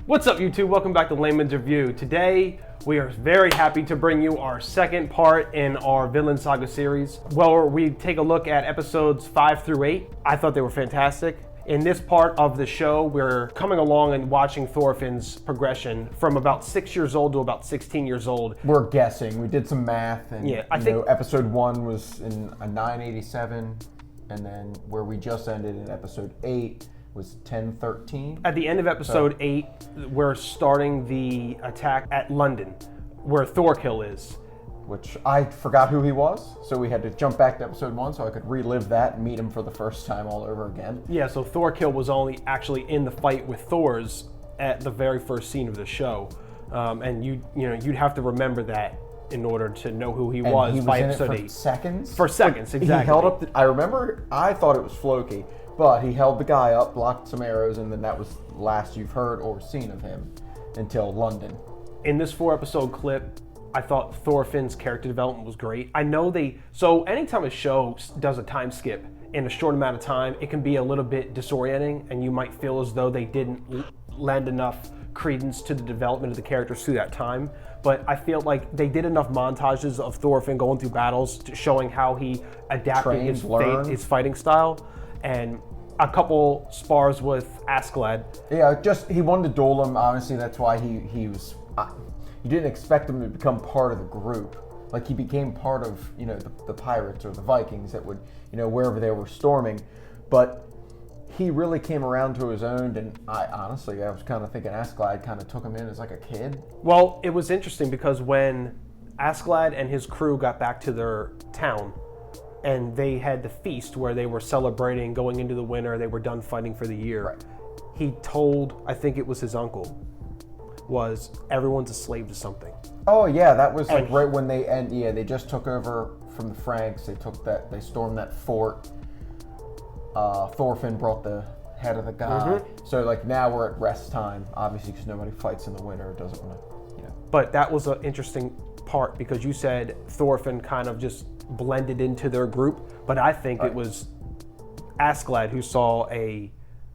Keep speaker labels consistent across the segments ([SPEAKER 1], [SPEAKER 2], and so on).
[SPEAKER 1] What's up, YouTube? Welcome back to Layman's Review. Today, we are very happy to bring you our second part in our Vinland Saga series, where we take a look at episodes 5 through 8. I thought they were fantastic. In this part of the show, we're coming along and watching Thorfinn's progression from about 6 years old to about 16 years old.
[SPEAKER 2] We're guessing. We did some math, and
[SPEAKER 1] yeah, I think
[SPEAKER 2] episode 1 was in a 987, and then where we just ended in episode 8 was 1013.
[SPEAKER 1] At the end of episode 8, we're starting the attack at London, where Thorkill is.
[SPEAKER 2] Which I forgot who he was, so we had to jump back to episode 1 so I could relive that and meet him for the first time all over again.
[SPEAKER 1] Yeah, so Thorkill was only actually in the fight with Thor's at the very first scene of the show, and you'd have to remember that in order to know who he was.
[SPEAKER 2] He was
[SPEAKER 1] by
[SPEAKER 2] in
[SPEAKER 1] episode
[SPEAKER 2] it for
[SPEAKER 1] 8.
[SPEAKER 2] seconds.
[SPEAKER 1] For seconds, exactly.
[SPEAKER 2] He held up. I thought it was Floki, but he held the guy up, blocked some arrows, and then that was the last you've heard or seen of him until London.
[SPEAKER 1] In this 4-episode clip, I thought Thorfinn's character development was great. I know so anytime a show does a time skip in a short amount of time, it can be a little bit disorienting, and you might feel as though they didn't lend enough credence to the development of the characters through that time. But I feel like they did enough montages of Thorfinn going through battles, showing how he adapted his fighting style, and a couple spars with Askeladd.
[SPEAKER 2] Yeah, he wanted to duel him. Honestly, that's why he was. You didn't expect him to become part of the group. Like, he became part of, the pirates or the Vikings that would, wherever they were storming. But he really came around to his own, and I was kind of thinking Askeladd kind of took him in as like a kid.
[SPEAKER 1] Well, it was interesting because when Askeladd and his crew got back to their town, and they had the feast where they were celebrating going into the winter, they were done fighting for the year.
[SPEAKER 2] Right.
[SPEAKER 1] He told, I think it was his uncle, was everyone's a slave to something.
[SPEAKER 2] Oh yeah, that was like right when they just took over from the Franks. They stormed that fort. Thorfinn brought the head of the guy. Mm-hmm. So like now we're at rest time, obviously, because nobody fights in the winter. Doesn't want to,
[SPEAKER 1] But that was an interesting part because you said Thorfinn kind of just blended into their group, but I think it was Askeladd who saw a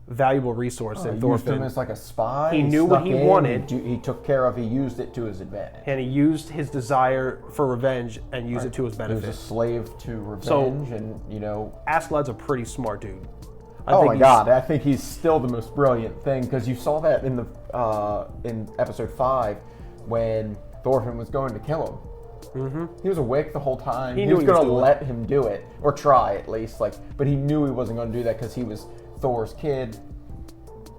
[SPEAKER 1] valuable resource in Thorfinn.
[SPEAKER 2] Used him as like a spy.
[SPEAKER 1] He knew what he wanted.
[SPEAKER 2] He took care of. He used it to his advantage.
[SPEAKER 1] And he used his desire for revenge and used it to his benefit.
[SPEAKER 2] He was a slave to revenge,
[SPEAKER 1] Askeladd's a pretty smart dude.
[SPEAKER 2] I think he's still the most brilliant thing, because you saw that in episode 5 when Thorfinn was going to kill him. Mm-hmm. He was awake the whole time. He was going to let him do it, or try at least. But he knew he wasn't going to do that because he was Thor's kid,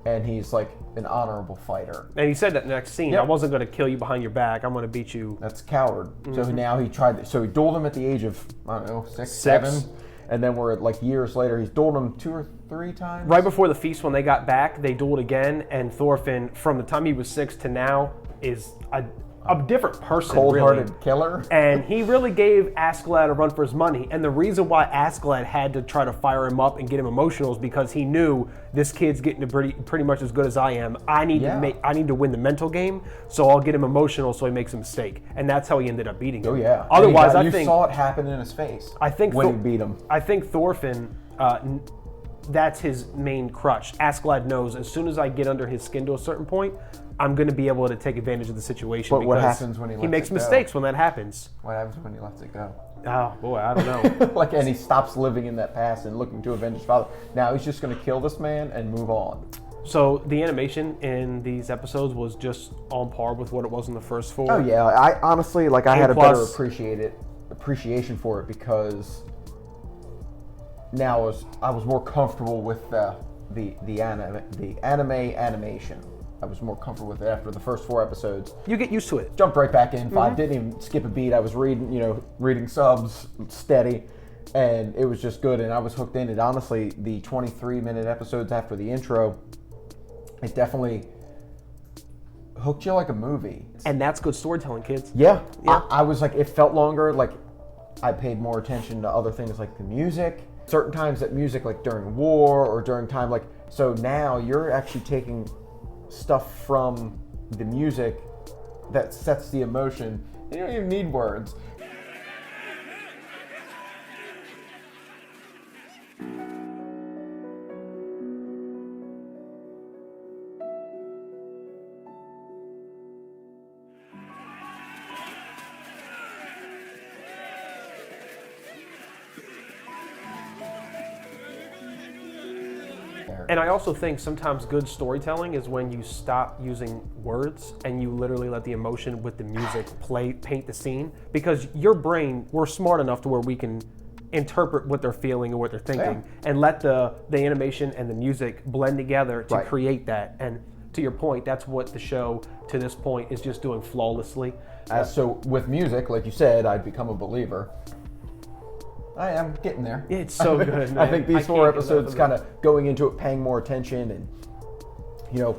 [SPEAKER 2] and he's like an honorable fighter.
[SPEAKER 1] And he said that next scene, I wasn't going to kill you behind your back. I'm going to beat you.
[SPEAKER 2] That's coward. Mm-hmm. So now he tried. So he dueled him at the age of, I don't know, 6, 7. And then we're like years later, he's dueled him 2 or 3 times.
[SPEAKER 1] Right before the feast, when they got back, they dueled again. And Thorfinn, from the time he was 6 to now, is a different person,
[SPEAKER 2] cold-hearted killer.
[SPEAKER 1] And he really gave Askeladd a run for his money. And the reason why Askeladd had to try to fire him up and get him emotional is because he knew this kid's getting to pretty much as good as I am. I need to win the mental game, so I'll get him emotional so he makes a mistake. And that's how he ended up beating him.
[SPEAKER 2] Oh yeah.
[SPEAKER 1] Otherwise,
[SPEAKER 2] you saw it happen in his face. When he beat him.
[SPEAKER 1] I think Thorfinn, that's his main crutch. Askeladd knows as soon as I get under his skin to a certain point, I'm going to be able to take advantage of the situation.
[SPEAKER 2] But what happens when he
[SPEAKER 1] makes mistakes when that happens?
[SPEAKER 2] What happens when he lets it go?
[SPEAKER 1] Oh boy, I don't know.
[SPEAKER 2] And he stops living in that past and looking to avenge his father. Now he's just going to kill this man and move on.
[SPEAKER 1] So the animation in these episodes was just on par with what it was in the first 4.
[SPEAKER 2] Oh yeah, I honestly I had a better appreciation for it, because now I was more comfortable with the anime animation. I was more comfortable with it after the first 4 episodes.
[SPEAKER 1] You get used to it.
[SPEAKER 2] Jumped right back in. 5 didn't even skip a beat. I was reading subs steady, and it was just good. And I was hooked in it. Honestly, the 23-minute episodes after the intro, it definitely hooked you like a movie.
[SPEAKER 1] And that's good storytelling, kids.
[SPEAKER 2] Yeah. I was like, it felt longer. Like, I paid more attention to other things like the music. Certain times that music, like during war or during time, so now you're actually taking stuff from the music that sets the emotion. You don't even need words.
[SPEAKER 1] And I also think sometimes good storytelling is when you stop using words and you literally let the emotion with the music paint the scene. Because your brain, we're smart enough to where we can interpret what they're feeling and what they're thinking, and let the animation and the music blend together to create that. And to your point, that's what the show to this point is just doing flawlessly.
[SPEAKER 2] So with music, like you said, I'd become a believer. I am getting there.
[SPEAKER 1] It's so good, man.
[SPEAKER 2] I think these 4 episodes kind of going into it, paying more attention and, you know,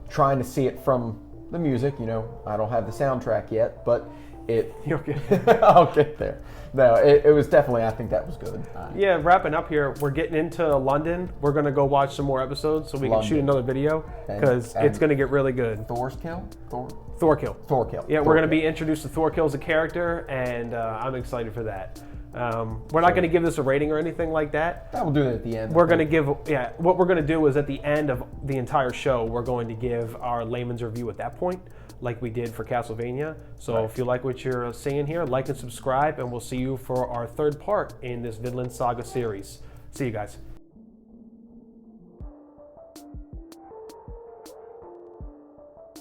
[SPEAKER 2] trying to see it from the music. You know, I don't have the soundtrack yet, but it...
[SPEAKER 1] You'll get
[SPEAKER 2] I'll get there. No, it was definitely, I think that was good.
[SPEAKER 1] Yeah, wrapping up here, we're getting into London. We're going to go watch some more episodes so we can shoot another video, because it's going to get really good.
[SPEAKER 2] Thorkill?
[SPEAKER 1] Thorkill.
[SPEAKER 2] Thorkill.
[SPEAKER 1] Yeah, we're going to be introduced to Thorkill as a character, and I'm excited for that. We're not going to give this a rating or anything like that.
[SPEAKER 2] We'll do that at the end.
[SPEAKER 1] We're going to give, what we're going to do is at the end of the entire show, we're going to give our layman's review at that point, like we did for Castlevania. So if you like what you're seeing here, like and subscribe, and we'll see you for our 3rd part in this Vinland Saga series. See you guys.